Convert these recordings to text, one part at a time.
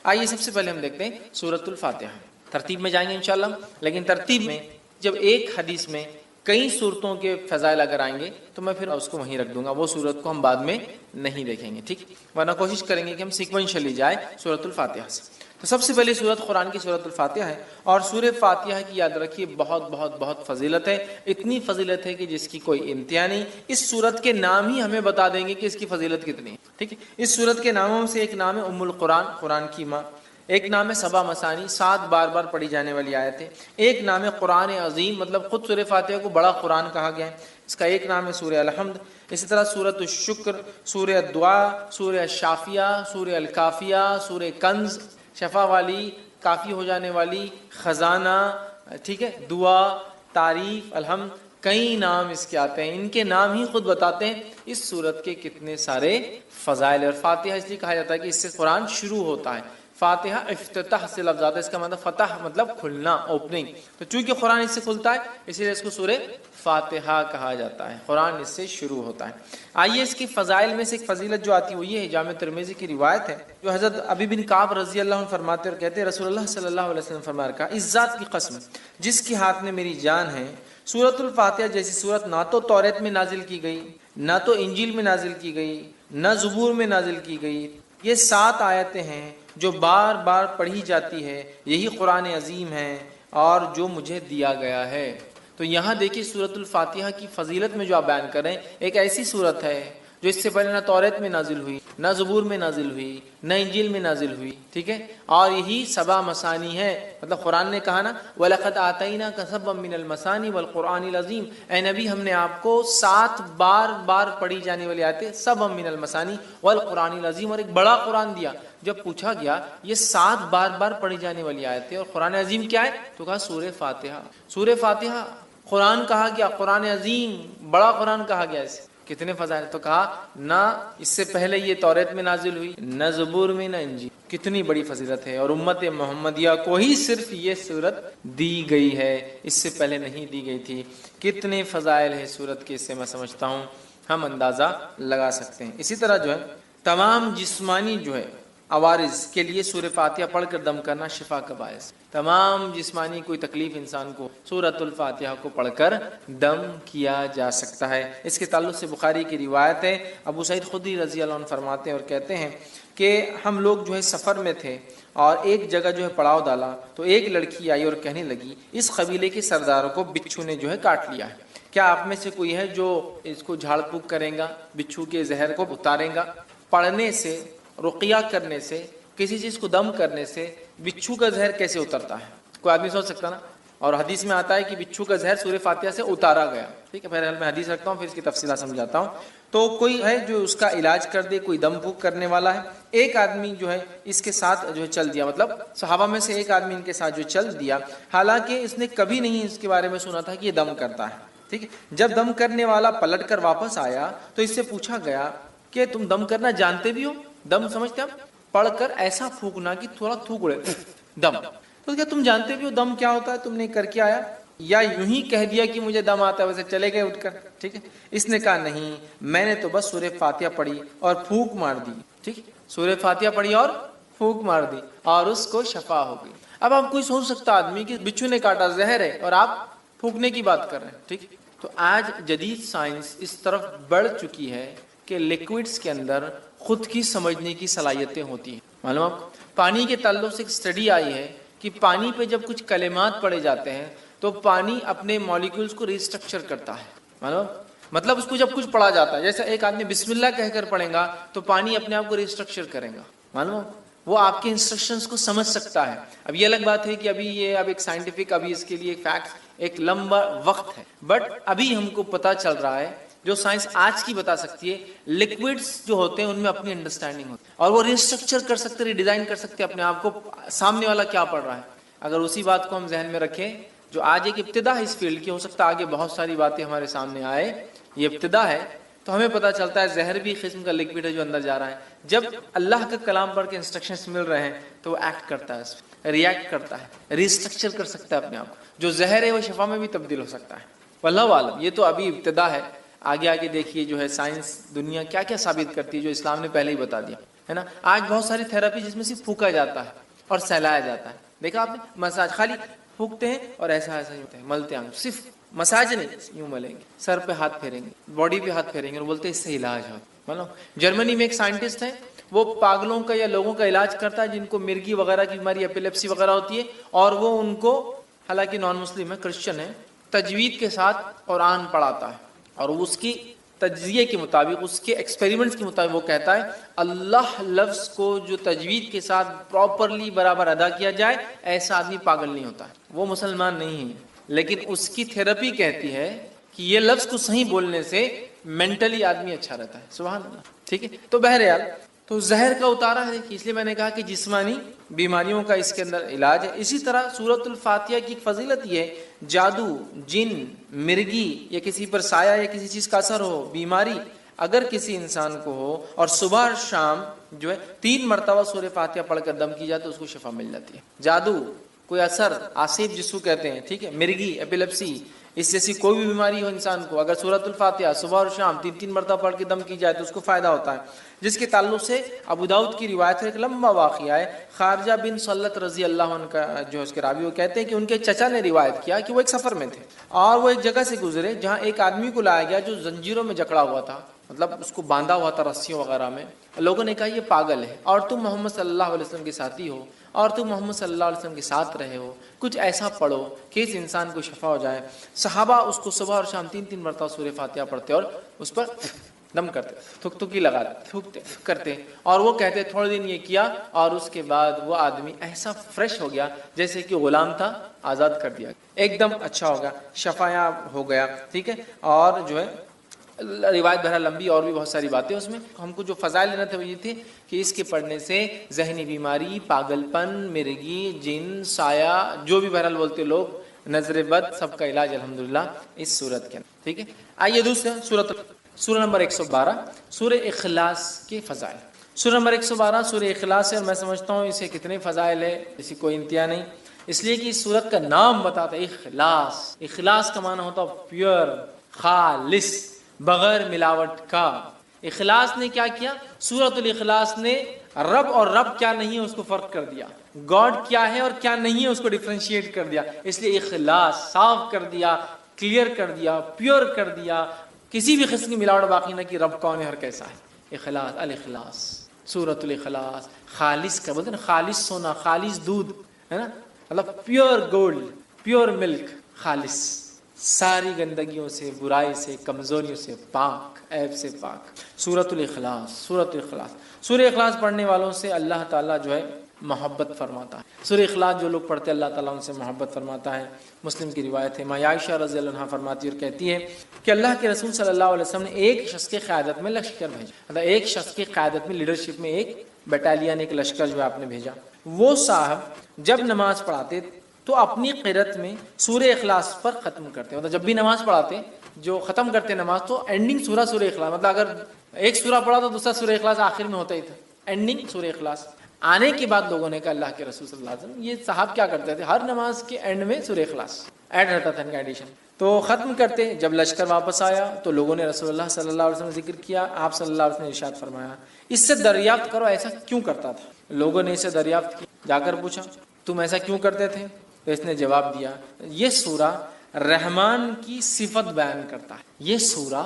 آئیے سب سے پہلے ہم دیکھتے ہیں سورۃ الفاتحہ. ترتیب میں جائیں گے انشاءاللہ، لیکن ترتیب میں جب ایک حدیث میں کئی صورتوں کے فضائل اگر آئیں گے تو میں پھر اس کو وہیں رکھ دوں گا، وہ صورت کو ہم بعد میں نہیں دیکھیں گے، ٹھیک؟ ورنہ کوشش کریں گے کہ ہم سیکوینشلی جائیں سورۃ الفاتحہ سے. تو سب سے پہلی سورت قرآن کی سورۃ الفاتحہ ہے، اور سورہ فاتحہ کی یاد رکھیے بہت بہت بہت فضیلت ہے. اتنی فضیلت ہے کہ جس کی کوئی انتہا نہیں. اس سورت کے نام ہی ہمیں بتا دیں گے کہ اس کی فضیلت کتنی ہے، ٹھیک ہے؟ اس سورت کے ناموں سے ایک نام ہے ام القرآن، قرآن کی ماں. ایک نام ہے سبا مثانی، 7 بار بار پڑھی جانے والی آیت ہے. ایک نام ہے قرآن عظیم، مطلب خود سورہ فاتحہ کو بڑا قرآن کہا گیا ہے. اس کا ایک نام ہے سورہ الحمد. اسی طرح سورۃ الشکر، سورہ الدعاء، سورہ الشافیہ، سورہ الکافیہ، سورہ کنز، شفا والی، کافی ہو جانے والی، خزانہ، ٹھیک ہے، دعا، تعریف، الحمد. کئی نام اس کے آتے ہیں. ان کے نام ہی خود بتاتے ہیں اس سورت کے کتنے سارے فضائل. اور فاتحہ اس لیے کہا جاتا ہے کہ اس سے قرآن شروع ہوتا ہے. فاتحہ افتتاح سے لفظ آتا ہے، اس کا مطلب فتح مطلب کھلنا، اوپننگ. تو چونکہ قرآن اس سے کھلتا ہے اسی لیے اس کو سورہ فاتحہ کہا جاتا ہے. قرآن اس سے شروع ہوتا ہے. آئیے اس کی فضائل میں سے ایک فضیلت جو آتی ہے وہ یہ ہے، جامع ترمذی کی روایت ہے جو حضرت ابی بن کعب رضی اللہ عنہ فرماتے اور کہتے ہیں رسول اللہ صلی اللہ علیہ وسلم فرمایا کہا، اس ذات کی قسم جس کے ہاتھ میں میری جان ہے، سورۃ الفاتحہ جیسی سورت نہ تو توریت میں نازل کی گئی، نہ تو انجیل میں نازل کی گئی، نہ زبور میں نازل کی گئی. یہ 7 آیتیں ہیں جو بار بار پڑھی جاتی ہے. یہی قرآن عظیم ہے اور جو مجھے دیا گیا ہے. تو یہاں دیکھیے سورۃ الفاتحہ کی فضیلت میں جو آپ بیان کریں، ایک ایسی سورت ہے جو اس سے پہلے نہ توریت میں نازل ہوئی، نہ زبور میں نازل ہوئی، نہ انجیل میں نازل ہوئی، ٹھیک ہے؟ اور یہی سبا مثانی ہے. مطلب قرآن نے کہا نا وَلَقَدْ آتَيْنَاكَ سَبْعًا مِّنَ الْمَثَانِي وَالْقُرْآنِ الْعَظِيمِ، اے نبی ہم نے آپ کو 7 بار بار پڑھی جانے والی آیتیں، سبعًا مِّنَ الْمَثَانِي وَالْقُرْآنِ الْعَظِيمِ، اور ایک بڑا قرآن دیا. جب پوچھا گیا یہ 7 بار بار پڑھی جانے والی آیتیں اور قرآن عظیم کیا ہے تو کہا سورہ فاتحہ. سورہ فاتحہ قرآن کہا گیا، قرآن عظیم بڑا قرآن کہا گیا. اسے کتنے فضائل، تو کہا نہ اس سے پہلے یہ توریت میں نازل ہوئی، نہ زبور میں، نہ انجیل. کتنی بڑی فضیلت ہے. اور امت محمدیہ کو ہی صرف یہ سورت دی گئی ہے، اس سے پہلے نہیں دی گئی تھی. کتنے فضائل ہیں سورت کے، اس سے میں سمجھتا ہوں ہم اندازہ لگا سکتے ہیں. اسی طرح جو ہے تمام جسمانی جو ہے عوارض کے لیے سورہ فاتحہ پڑھ کر دم کرنا شفا کا باعث. تمام جسمانی کوئی تکلیف انسان کو سورۃ الفاتحہ کو پڑھ کر دم کیا جا سکتا ہے. اس کے تعلق سے بخاری کی روایت ہے، ابو سعید خدری رضی اللہ عنہ فرماتے ہیں اور کہتے ہیں کہ ہم لوگ جو ہے سفر میں تھے اور ایک جگہ جو ہے پڑاؤ ڈالا تو ایک لڑکی آئی اور کہنے لگی اس قبیلے کے سرداروں کو بچھو نے جو ہے کاٹ لیا ہے، کیا آپ میں سے کوئی ہے جو اس کو جھاڑ پھونک کرے گا، بچھو کے زہر کو اتارے گا؟ پڑھنے سے، رقیہ کرنے سے، کسی چیز کو دم کرنے سے بچھو کا زہر کیسے اترتا ہے؟ کوئی آدمی سوچ سکتا نا. اور حدیث میں آتا ہے کہ بچھو کا زہر سورہ فاتحہ سے اتارا گیا، ٹھیک ہے؟ بہرحال میں حدیث رکھتا ہوں پھر اس کی تفصیلات سمجھاتا ہوں. تو کوئی ہے جو اس کا علاج کر دے، کوئی دم پھونک کرنے والا ہے. ایک آدمی جو ہے اس کے ساتھ جو ہے چل دیا، مطلب صحابہ میں سے ایک آدمی ان کے ساتھ جو چل دیا، حالانکہ اس نے کبھی نہیں اس کے بارے میں سنا تھا کہ یہ دم کرتا ہے، ٹھیک ہے؟ جب دم کرنے والا پلٹ کر واپس آیا تو اس سے پوچھا گیا کہ تم دم کرنا جانتے بھی ہو؟ دم سمجھتے ہم پڑھ کر ایسا پھونکنا کہ تھوڑا تھوک اڑے، دم. تو کیا تم جانتے بھی ہو دم کیا ہوتا ہے؟ تم نے کر کے آیا یا یوں ہی کہہ دیا کہ مجھے دم آتا ہے ویسے چلے گئے اٹھ کر؟ ٹھیک ہے. اس نے کہا نہیں، میں نے تو بس سورہ فاتحہ پڑھی اور پھونک مار دی. ٹھیک، سورہ فاتحہ پڑھی اور پھونک مار دی اور اس کو شفا ہو گئی. اب آپ کوئی سوچ سکتا آدمی کہ بچھو نے کاٹا، زہر ہے، اور آپ پھونکنے کی بات کر رہے ہیں. ٹھیک، تو آج جدید سائنس اس طرف بڑھ چکی ہے کہ لیکوڈز کے اندر خود کی سمجھنے کی صلاحیتیں ہوتی ہیں. معلوم آپ پانی کے تعلق سے ایک اسٹڈی آئی ہے کہ پانی پہ جب کچھ کلمات پڑھے جاتے ہیں تو پانی اپنے مالیکولز کو ریسٹرکچر کرتا ہے. معلوم مطلب اس کو جب کچھ پڑھا جاتا ہے، جیسے ایک آدمی بسم اللہ کہہ کر پڑھے گا تو پانی اپنے آپ کو ریسٹرکچر کرے گا. معلوم وہ آپ کے انسٹرکشنز کو سمجھ سکتا ہے. اب یہ الگ بات ہے کہ ابھی یہ اب ایک سائنٹیفک، ابھی اس کے لیے فیکٹس ایک لمبا وقت ہے، بٹ ابھی ہم کو پتہ چل رہا ہے جو سائنس آج کی بتا سکتی ہے، لکوڈز جو ہوتے ہیں ان میں اپنی انڈرسٹینڈنگ ہوتی ہے اور وہ ریسٹرکچر کر سکتے، ریڈیزائن کر سکتے اپنے آپ کو، سامنے والا کیا پڑھ رہا ہے. اگر اسی بات کو ہم ذہن میں رکھیں جو آج ایک ابتدا ہے اس فیلڈ کی، ہو سکتا ہے آگے بہت ساری باتیں ہمارے سامنے آئے، یہ ابتدا ہے، تو ہمیں پتہ چلتا ہے زہر بھی قسم کا لکوڈ ہے جو اندر جا رہا ہے. جب اللہ کا کلام پڑھ کے انسٹرکشنز مل رہے ہیں تو وہ ایکٹ کرتا ہے، اس پہ ریئیکٹ کرتا ہے، ریسٹرکچر کر سکتا ہے اپنے آپ. جو زہر ہے وہ شفا میں بھی تبدیل ہو سکتا ہے. واللہ عالم. یہ تو ابھی ابتدا ہے، آگے آگے دیکھیے جو ہے سائنس دنیا کیا کیا ثابت کرتی ہے جو اسلام نے پہلے ہی بتا دیا. ہے نا. آج بہت ساری تھراپی جس میں صرف پھونکا جاتا ہے اور سہلایا جاتا ہے. دیکھا آپ نے مساج خالی پھونکتے ہیں اور ایسا ایسا ہی ہوتا ہے, ملتے ہیں, صرف مساج نہیں, یوں ملیں گے, سر پہ ہاتھ پھیریں گے, باڈی پہ ہاتھ پھیریں گے اور بولتے ہیں اس سے علاج ہو. مطلب جرمنی میں ایک سائنٹسٹ ہے, وہ پاگلوں کا یا لوگوں کا علاج کرتا ہے جن کو مرگی وغیرہ کی بیماری, ایپیلیپسی وغیرہ ہوتی ہے, اور وہ ان کو, حالانکہ نان مسلم ہے, کرسچن ہے, تجوید کے ساتھ قرآن پڑھاتا ہے, اور اس کی تجزیے کے مطابق, اس کے ایکسپیریمنٹس کے مطابق وہ کہتا ہے اللہ لفظ کو جو تجوید کے ساتھ پراپرلی برابر ادا کیا جائے ایسا آدمی پاگل نہیں ہوتا ہے. وہ مسلمان نہیں ہے, لیکن اس کی تھراپی کہتی ہے کہ یہ لفظ کو صحیح بولنے سے مینٹلی آدمی اچھا رہتا ہے. سبحان اللہ. ٹھیک ہے, تو بہرحال تو زہر کا اتارا ہے, اس لیے میں نے کہا کہ جسمانی بیماریوں کا اس کے اندر علاج ہے. اسی طرح سورۃ الفاتحہ کی فضیلت یہ ہے, جادو, جن, مرگی یا کسی پر سایہ یا کسی چیز کا اثر ہو, بیماری اگر کسی انسان کو ہو اور صبح اور شام جو ہے 3 مرتبہ سورہ فاتحہ پڑھ کر دم کی جائے تو اس کو شفا مل جاتی ہے. جادو, کوئی اثر, آصف جس کو کہتے ہیں, ٹھیک ہے, مرگی, ایپیلیپسی, اس جیسی کوئی بھی بیماری ہو انسان کو, اگر سورۃ الفاتحہ صبح اور شام 3 مرتبہ پڑھ کے دم کی جائے تو اس کو فائدہ ہوتا ہے. جس کے تعلق سے ابو داؤد کی روایت ہے, ایک لمبا واقعہ ہے, خارجہ بن سلت رضی اللہ عنہ کا جو اس کے راوی, وہ کہتے ہیں کہ ان کے چچا نے روایت کیا کہ وہ ایک سفر میں تھے اور وہ ایک جگہ سے گزرے جہاں ایک آدمی کو لایا گیا جو زنجیروں میں جکڑا ہوا تھا, مطلب اس کو باندھا ہوا تھا رسیوں وغیرہ میں. لوگوں نے کہا یہ پاگل ہے اور تم محمد صلی اللہ علیہ وسلم کے ساتھی ہو اور تم محمد صلی اللہ علیہ وسلم کے ساتھ رہے ہو, کچھ ایسا پڑھو کہ اس انسان کو شفا ہو جائے. صحابہ اس کو صبح اور شام 3 مرتبہ سورہ فاتحہ پڑھتے اور اس پر دم کرتے, تھک تھکی لگاتے, تھوکتے کرتے, اور وہ کہتے تھوڑے دن یہ کیا اور اس کے بعد وہ آدمی ایسا فریش ہو گیا جیسے کہ غلام تھا, آزاد کر دیا, ایک دم اچھا ہو گیا, شفایاب ہو گیا. ٹھیک ہے, اور جو ہے روایت بہرحال لمبی, اور بھی بہت ساری باتیں اس میں. ہم کو جو فضائل لینا تھا وہ یہ تھے کہ اس کے پڑھنے سے ذہنی بیماری, پاگل پن, مرگی, جن, سایہ, جو بھی بہرحال بولتے لوگ, نظر بد, سب کا علاج الحمدللہ اس سورت کے اندر. ٹھیک ہے, آئیے دوسرا سورہ نمبر 112, سورہ اخلاص کے فضائل. سورہ نمبر 112 سورہ اخلاص ہے, اور میں سمجھتا ہوں اسے کتنے فضائل ہے, اسی کوئی انتہا نہیں, اس لیے کہ اس سورت کا نام بتاتا ہے اخلاص. اخلاص کا معنی ہوتا ہے پیور, خالص, بغیر ملاوٹ کا. اخلاص نے کیا کیا, سورۃ الاخلاص نے رب اور رب کیا نہیں ہے اس کو فرق کر دیا, گاڈ کیا ہے اور کیا نہیں ہے اس کو ڈیفرینشیٹ کر دیا. اس لیے اخلاص صاف کر دیا, کلیئر کر دیا, پیور کر دیا, کسی بھی قسم کی ملاوٹ باقی نہ کی. رب کون ہے اور کیسا ہے. اخلاص, الاخلاص, سورۃ الاخلاص, خالص کا بولتے ہیں نا, خالص سونا, خالص دودھ, ہے نا, مطلب پیور گولڈ, پیور ملک, خالص, ساری گندگیوں سے, برائی سے, کمزوریوں سے پاک, عیب سے پاک. سورۃ الاخلاص, سورۃ الاخلاص. سورہ اخلاص پڑھنے والوں سے اللہ تعالیٰ جو ہے محبت فرماتا ہے. سورہ اخلاص جو لوگ پڑھتے ہیں اللہ تعالیٰ ان سے محبت فرماتا ہے. مسلم کی روایت ہے, ماں عائشہ رضی اللہ عنہا فرماتی اور کہتی ہے کہ اللہ کے رسول صلی اللہ علیہ وسلم نے ایک شخص کے قیادت میں لشکر بھیجا, مطلب ایک شخص کی قیادت میں, لیڈرشپ میں ایک بٹالین, ایک لشکر جو ہے آپ نے بھیجا. وہ صاحب جب نماز پڑھاتے تو اپنی قرأت میں سورہ اخلاص پر ختم کرتے, مطلب جب بھی نماز پڑھاتے جو ختم کرتے نماز تو اینڈنگ سورہ اخلاص, مطلب اگر ایک سورہ پڑھا تو دوسرا سورہ اخلاص آخر میں ہوتا ہی تھا, اینڈنگ سورہ اخلاص. آنے کے بعد لوگوں نے کہا اللہ کے رسول صلی اللہ علیہ وسلم یہ صاحب کیا کرتے تھے, ہر نماز کے اینڈ میں سورہ اخلاص ایڈ رہتا تھا ان کا ایڈیشن, تو ختم کرتے. جب لشکر واپس آیا تو لوگوں نے رسول اللہ صلی اللہ علیہ وسلم ذکر کیا, آپ صلی اللہ علیہ وسلم نے ارشاد فرمایا اس سے دریافت کرو ایسا کیوں کرتا تھا. لوگوں نے اسے دریافت کیا, جا کر پوچھا تم ایسا کیوں کرتے تھے, تو اس نے جواب دیا یہ سورہ رحمان کی صفت بیان کرتا ہے, یہ سورہ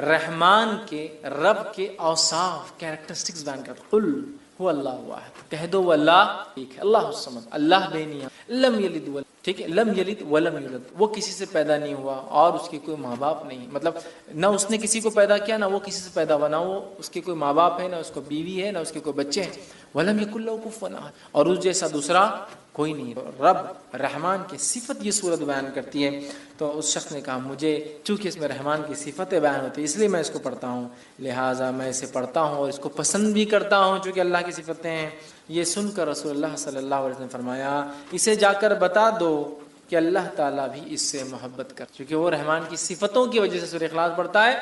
رحمان کے, رب کے اوصاف, کیریکٹرسٹکس بیان کرتا ہے. قل هو اللہ واحد, کہہ دو وہ اللہ ایک ہے, اللہ الصمد, اللہ بے نیاز, لم یلد ولم, ٹھیک ہے, لم یلد ولم یولد, وہ کسی سے پیدا نہیں ہوا اور اس کے کوئی ماں باپ نہیں, مطلب نہ اس نے کسی کو پیدا کیا, نہ وہ کسی سے پیدا ہوا, نہ وہ اس کے کوئی ماں باپ ہے, نہ اس کو بیوی ہے, نہ اس کے کوئی بچے ہیں. ولم یکن لہ کفوا احد, اور اس جیسا دوسرا کوئی نہیں. رب رحمان کی صفت یہ سورت بیان کرتی ہے. تو اس شخص نے کہا مجھے چونکہ اس میں رحمان کی صفتیں بیان ہوتی ہیں اس لیے میں اس کو پڑھتا ہوں, لہٰذا میں اسے پڑھتا ہوں اور اس کو پسند بھی کرتا ہوں چونکہ اللہ کی صفتیں ہیں. یہ سن کر رسول اللہ صلی اللہ علیہ وسلم نے فرمایا اسے جا کر بتا دو کہ اللہ تعالیٰ بھی اس سے محبت کر, چونکہ وہ رحمان کی صفتوں کی وجہ سے سورہ اخلاص پڑھتا ہے,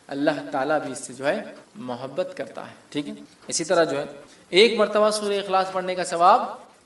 اللہ تعالیٰ بھی اس سے جو ہے محبت کرتا ہے. ٹھیک ہے, اسی طرح جو ہے ایک مرتبہ سورہ اخلاص پڑھنے کا ثواب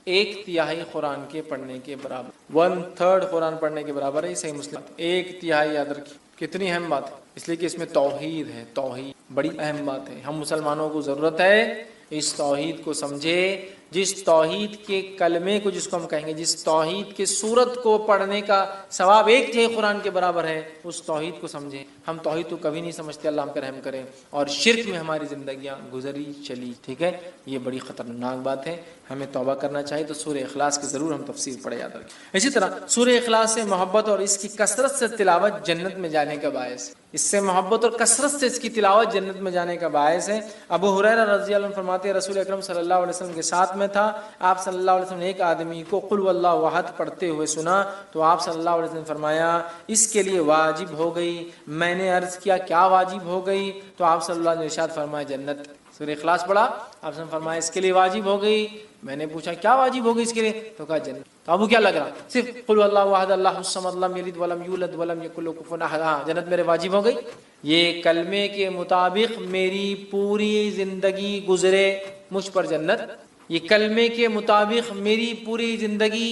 1/3 قرآن کے پڑھنے کے برابر, 1/3 قرآن پڑھنے کے برابر ہے. صحیح مسلم 1/3 یاد رکھیے, کتنی اہم بات ہے, اس لیے کہ اس میں توحید ہے, توحید بڑی اہم بات ہے. ہم مسلمانوں کو ضرورت ہے اس توحید کو سمجھے، جس توحید کے کلمے کو جس کو ہم کہیں گے، جس توحید کے سورت کو پڑھنے کا ثواب ایک تہے قرآن کے برابر ہے، اس توحید کو سمجھیں۔ ہم توحید کو کبھی نہیں سمجھتے، اللہ ہم پہ رحم کرے، اور شرک میں ہماری زندگیاں گزری چلی، ٹھیک ہے، یہ بڑی خطرناک بات ہے، ہمیں توبہ کرنا چاہیے۔ تو سورہ اخلاص کی ضرور ہم تفسیر پڑھے یاد رکھیں۔ اسی طرح سورہ اخلاص سے محبت اور اس کی کثرت سے تلاوت جنت میں جانے کا باعث ہے، اس سے محبت اور کثرت سے اس کی تلاوت جنت میں جانے کا باعث ہے۔ ابو ہریرہ رضی اللہ عنہ فرماتے ہیں رسول اکرم صلی اللہ علیہ وسلم کے ساتھ میں تھا، آپ صلی اللہ علیہ وسلم نے ایک آدمی کو قل هو اللہ احد پڑھتے ہوئے سنا، تو آپ صلی اللہ علیہ وسلم نے فرمایا اس کے لیے واجب ہو گئی۔ میں نے عرض کیا کیا واجب ہو گئی؟ تو آپ صلی اللہ علیہ وسلم نے ارشاد فرمایا جنت۔ سورہ اخلاص پڑھا، آپ نے فرمایا اس کے لیے واجب ہو گئی۔ میں نے پوچھا کیا واجب ہو گئی اس کے لیے؟ تو کہا جنت۔ تو ابو کیا لگ رہا؟ صرف قل اللہ احد اللہ الصمد لم یلد ولم یولد ولم یکن له کفوا احد، ہاں جنت میرے واجب ہو گئی۔ یہ کلمے کے مطابق میری پوری زندگی گزرے مجھ پر جنت، یہ کلمے کے مطابق میری پوری زندگی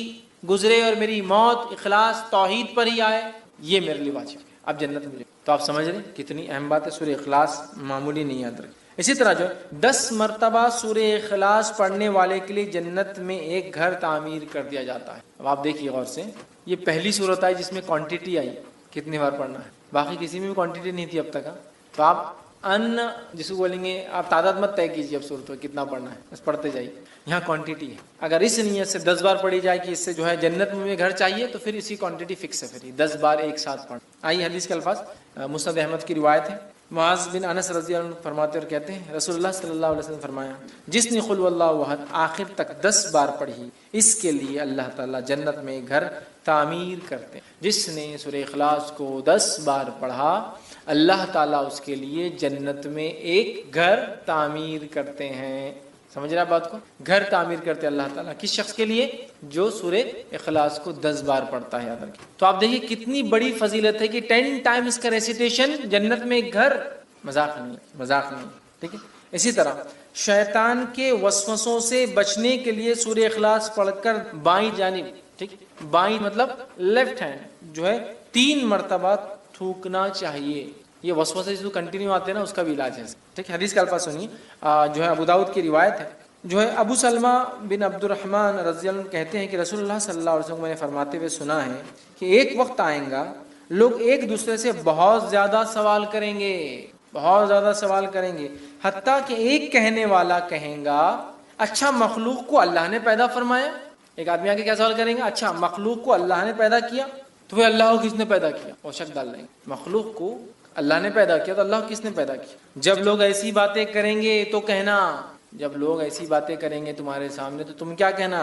گزرے اور میری موت اخلاص توحید پر ہی آئے، یہ میرے لیے واجب ہے، اب جنت ملے۔ تو آپ سمجھ رہے ہیں کتنی اہم بات ہے، سورہ اخلاص معمولی نہیں یاد رکھیں۔ اسی طرح جو 10 مرتبہ سورہ اخلاص پڑھنے والے کے لیے جنت میں ایک گھر تعمیر کر دیا جاتا ہے۔ اب آپ دیکھیے غور سے، یہ پہلی صورت آئی جس میں کوانٹٹی آئی، کتنی بار پڑھنا ہے، باقی کسی میں بھی کوانٹٹی نہیں تھی اب تک۔ تو آپ جس کو بولیں گے آپ تعداد مت طے کیجیے اب صورتوں کتنا پڑھنا ہے، بس پڑھتے جائیے، یہاں کوانٹٹی ہے۔ اگر اس نیت سے 10 بار پڑھی جائے کہ اس سے جو ہے جنت میں گھر چاہیے، تو پھر اسی کوانٹٹی فکس ہے، پھر 10 بار ایک ساتھ پڑھ۔ آئیے حدیث کے الفاظ، مسند احمد کی روایت ہے، معاذ بن انس رضی اللہ عنہ فرماتے اور کہتے ہیں رسول اللہ صلی اللہ علیہ وسلم فرمایا جس نے قل اللہ احد آخر تک 10 بار پڑھی، اس کے لیے اللہ تعالیٰ جنت میں گھر تعمیر کرتے ہیں۔ جس نے سورہ اخلاص کو 10 بار پڑھا، اللہ تعالیٰ اس کے لیے جنت میں ایک گھر تعمیر کرتے ہیں۔ سمجھ رہا بات کو؟ گھر تعمیر کرتے اللہ تعالیٰ کس شخص کے لیے؟ جو سورہ اخلاص کو 10 بار پڑھتا ہے، یاد رکھیں۔ تو آپ دیکھیے کتنی بڑی فضیلت ہے کہ 10 ٹائمز کا ریسیٹیشن جنت میں ایک گھر، مذاق نہیں، مذاق نہیں، ٹھیک ہے۔ اسی طرح شیطان کے وسوسوں سے بچنے کے لیے سورہ اخلاص پڑھ کر بائیں جانب، ٹھیک، بائیں مطلب لیفٹ ہینڈ جو ہے 3 مرتبہ تھوکنا چاہیے۔ یہ وسوسے جو کنٹینیو آتے ہیں نا، اس کا بھی علاج ہے، ٹھیک ہے۔ حدیث کا الفاظ سنیے، جو ہے ابو داؤد کی روایت ہے، جو ہے ابو سلمہ بن عبد الرحمن رضی اللہ عنہ کہتے ہیں کہ رسول اللہ صلی اللہ علیہ وسلم نے فرماتے ہوئے سنا ہے کہ ایک وقت آئیں گا لوگ ایک دوسرے سے بہت زیادہ سوال کریں گے، بہت زیادہ سوال کریں گے، حتیٰ کہ ایک کہنے والا کہیں گا اچھا مخلوق کو اللہ نے پیدا فرمایا۔ ایک آدمی آ کے کیا سوال کریں گے؟ اچھا مخلوق کو اللہ نے پیدا کیا، تو پھر اللہ کو کس نے پیدا کیا؟ وہ شک ڈال لیں گے، مخلوق کو اللہ نے پیدا کیا تو اللہ کو کس نے پیدا کیا؟ جب لوگ ایسی باتیں کریں گے تو کہنا، جب لوگ ایسی باتیں کریں گے تمہارے سامنے تو تم کیا کہنا؟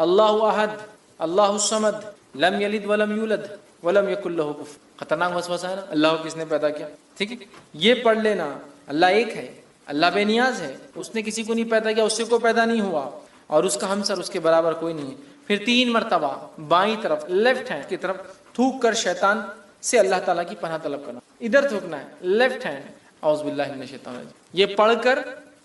اللہ احد اللہ الصمد لم یلد ولم یولد ولم یکن لہ کفوا۔ خطرناک وسوسہ ہے نا، اللہ کو کس نے پیدا کیا، ٹھیک ہے، یہ پڑھ لینا۔ اللہ ایک ہے، اللہ بے نیاز ہے، اس نے کسی کو نہیں پیدا کیا، اس سے کوئی پیدا نہیں ہوا، اور اس کا ہمسر اس کے برابر کوئی نہیں ہے۔ پھر 3 مرتبہ بائیں طرف لیفٹ ہینڈ کی طرف تھوک کر شیطان سے اللہ تعالیٰ کی پناہ طلب کرنا۔ ادھر تھوکنا ہے لیفٹ ہینڈ، اعوذ باللہ من الشیطان الرجیم، یہ پڑھ کر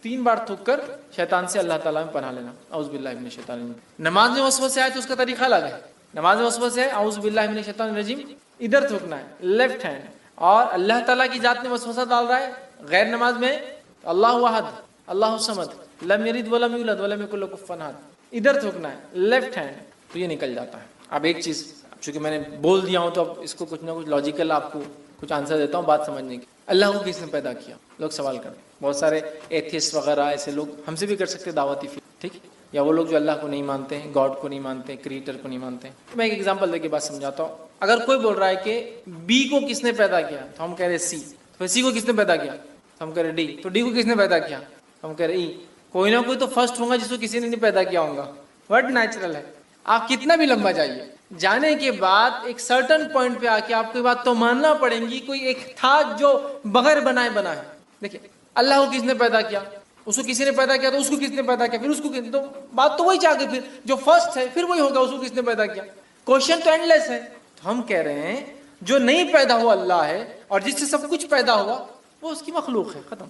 3 بار تھوک کر شیطان سے اللہ تعالیٰ میں پناہ لینا، اعوذ باللہ من الشیطان الرجیم۔ نماز میں وسوسے آئے تو اس کا طریقہ الگ ہے، نماز میں وسوسے آئے اعوذ باللہ من الشیطان الرجیم، ادھر تھوکنا ہے لیفٹ ہینڈ، اور اللہ تعالیٰ کی ذات میں وسوسہ ڈال رہا ہے غیر نماز میں، اللہ احد اللہ الصمد لم یلد ولم یولد ولم یکن لہ کفوا احد، ادھر تھوکنا ہے لیفٹ ہینڈ، تو یہ نکل جاتا ہے۔ اب ایک چیز چونکہ میں نے بول دیا ہوں تو اب اس کو کچھ نہ کچھ لاجیکل آپ کو کچھ آنسر دیتا ہوں بات سمجھنے کی۔ اللہ کو کس نے پیدا کیا؟ لوگ سوال کرتے ہیں، بہت سارے ایتھیسٹ وغیرہ ایسے لوگ ہم سے بھی کر سکتے دعوتی فی، ٹھیک، یا وہ لوگ جو اللہ کو نہیں مانتے ہیں، گاڈ کو نہیں مانتے، کریٹر کو نہیں مانتے ہیں۔ میں ایک ایگزامپل دے کے بات سمجھاتا ہوں۔ اگر کوئی بول رہا ہے کہ بی کو کس نے پیدا کیا، تو ہم کہہ رہے سی، تو سی کو کس نے پیدا کیا، تو ہم کہہ رہے ڈی، تو ڈی کو کس نے پیدا کیا، ہم کہہ رہے ای۔ کوئی نہ کوئی تو فرسٹ ہوگا جس کو کسی نے نہیں پیدا کیا ہوگا، ورڈ نیچرل ہے۔ آپ کتنا بھی لمبا جائیے، جانے کے بعد ایک سرٹن پوائنٹ پہ آ کے آپ کو یہ بات تو ماننا پڑیں گی، کوئی ایک تھا جو بغیر بنائے بنا ہے۔ دیکھیں اللہ کو کس نے پیدا کیا، اس کو کسی نے پیدا کیا، تو اس کو کس نے پیدا کیا، پھر اس کو تو بات تو وہی چاہ کے پھر جو فرسٹ ہے پھر وہی ہوگا، اس کو کس نے پیدا کیا۔ کوشچن تو اینڈ لیس ہے۔ تو ہم کہہ رہے ہیں جو نہیں پیدا ہوا اللہ ہے، اور جس سے سب کچھ پیدا ہوا وہ اس کی مخلوق ہے، ختم۔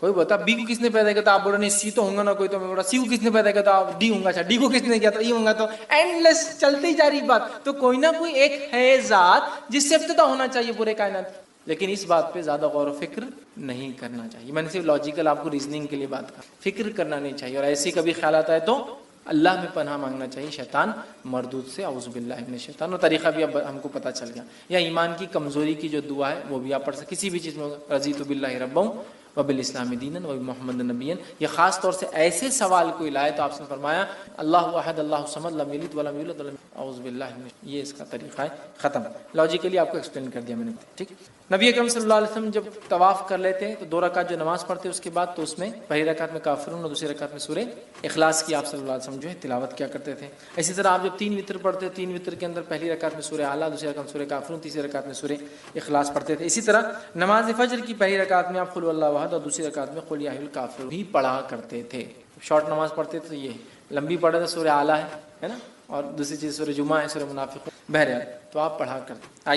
کوئی بتا بی کو کس نے پیدا کیا، تو آپ بول رہے نہیں سی تو ہوں گا نا کوئی، تو میں بول رہا سی کو کس نے پیدا کیا، تو آپ ڈی ہوں گا، اچھا ڈی کو کس نے کیا تو ای ہوں گا، تو اینڈ لیس چلتی جا رہی بات۔ تو کوئی نہ کوئی ایک ہے ذات جس سے ابتدا ہونا چاہیے پورے کائنات۔ لیکن اس بات پہ زیادہ غور و فکر نہیں کرنا چاہیے. میں نے صرف لاجیکل آپ کو ریزننگ کے لیے بات کر, فکر کرنا نہیں چاہیے, اور ایسی کبھی خیالات آئے تو اللہ میں پناہ مانگنا چاہیے شیطان مردود سے, اعوذ باللہ من الشیطان. اور طریقہ بھی اب ہم کو پتہ چل گیا. یا ایمان کی کمزوری کی جو دعا ہے وہ بھی آپ پڑھ سکتے کسی بھی چیز میں. رضیت باللہ ربا وبالاسلام دینا وبمحمد نبیا, یہ خاص طور سے ایسے سوال کوئی لائے تو آپ سے فرمایا اللہ احد اللہ الصمد لم یلد ولم یولد ولم اعوذ باللہ من, یہ اس کا طریقہ ہے. ختم. لاجیکلی آپ کو ایکسپلین کر دیا میں نے. ٹھیک. نبی اکرم صلی اللہ علیہ وسلم جب طواف کر لیتے تو 2 رکعت جو نماز پڑھتے اس کے بعد تو اس میں پہلی رکعت میں کافرون اور دوسری رکعت میں سورہ اخلاص کی آپ صلی اللہ علیہ وسلم جو ہے تلاوت کیا کرتے تھے. اسی طرح آپ جب 3 وتر پڑھتے 3 وتر کے اندر پہلی رکعت میں سورہ اعلیٰ, دوسری رکعت میں سورہ کافرون, تیسری رکعت میں سورہ اخلاص پڑھتے تھے. اسی طرح نماز فجر کی پہلی رکعت میں آپ قل اللہ احد اور دوسری رکعت میں قل یا ایھا الکافرون ہی پڑھا کرتے تھے. شارٹ نماز پڑھتے تھے, یہ لمبی پڑھے تو سورہ اعلیٰ ہے نا, اور دوسری چیز سورہ جمعہ ہے, سورہ منافقون. بہرحال تو آپ پڑھا کرتے.